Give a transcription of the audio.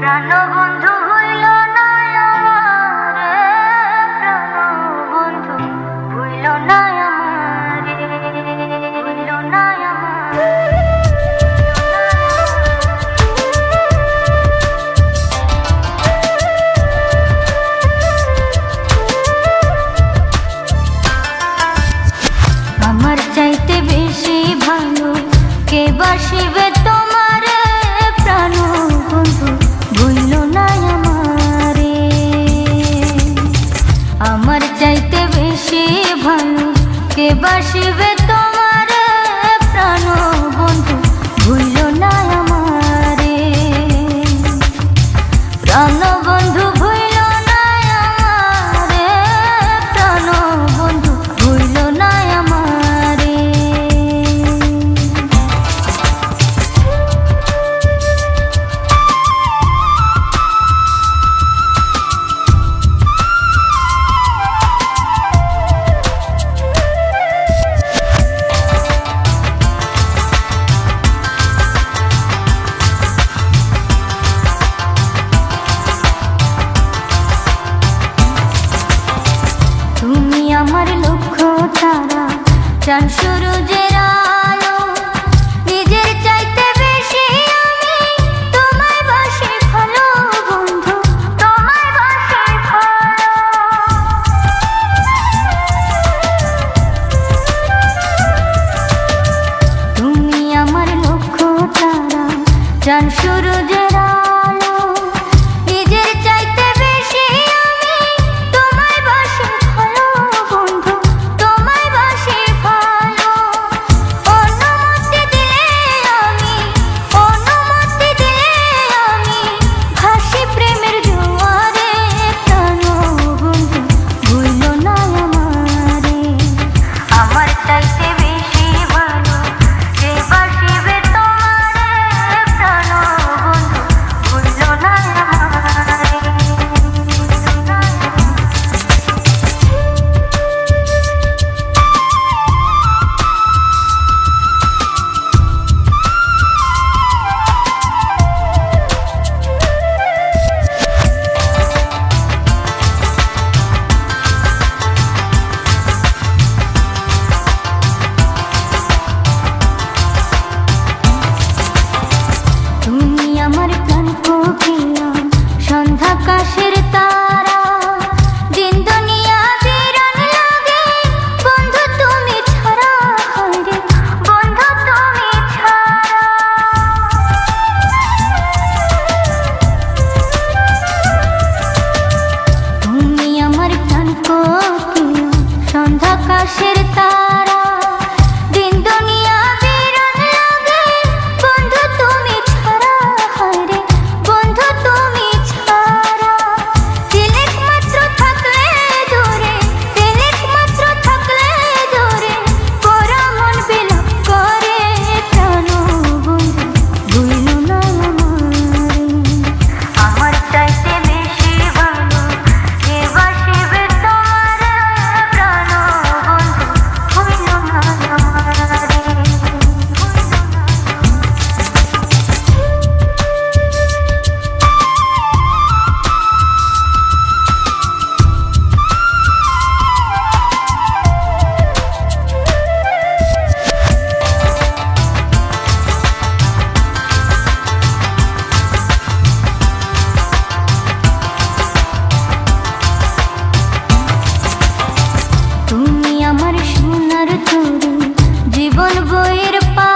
প্রাণবন্ধু হইল না আমারে, প্রাণবন্ধু হইল না আমারে, হইল না আমারে। আমার চাইতে বেশি ভালো কে বাসিবে তোমারে, প্রাণবন্ধু ভুইল না আমারে। আমার চাইতে বেশি ভালো কে বাসিবে তোমারে, প্রাণবন্ধু ভুইল না আমারে। প্রাণবন্ধু ভুইল না আমারে, প্রাণবন্ধু ভুইল না আমারে। তুমি আমার লক্ষ্য তারা, চাঁদ সূরজের আলো, নিজের চাইতে বেশি আমি তোমায় বাসি ভালো বন্ধু, তোমায় বাসি ভালো। তুমি আমার লক্ষ্য তারা, চাঁদ সূরজের আলো, নিজের চাইতে বেশি আমি তোমায় বাসি ভালো বন্ধু, তোমায় বাসি ভালো। অনুমতি দিলে আমি, অনুমতি দিলে আমি ভাসি প্রেমের জোয়ারে, প্রাণবন্ধু ভুইল না আমারে। আমার চাইতে বেশি ভালো কে বাসিবে তোমারে, প্রাণবন্ধু ভুইল না আমারে, ভুইল না তুমি আমার প্রাণ কোকিলা, সন্ধ্যাকাশের তারা, দিন দুনিয়া বিরান লাগে বন্ধু তুমি ছাড়া, হায়রে বন্ধু তুমি ছাড়া। তুমি আমার প্রাণ কোকিলা, সন্ধ্যাকাশের তারা, দিন দুনিয়া বিরান লাগে বন্ধু তুমি ছাড়া, হায়রে বন্ধু তুমি ছাড়া। তিলেক মাত্র থাকলে দূরে, তিলেক মাত্র থাকলে দূরে, পোড়া মন বিলাপ করে, প্রাণবন্ধু ভুইল না আমারে। আমার চাইতে বেশি ভালো কে বাসিবে তোমারে, প্রাণবন্ধু ভুইল না আমারে, ভুইল না। তুমি আমার সোনার তরু, জীবন বইয়ের পা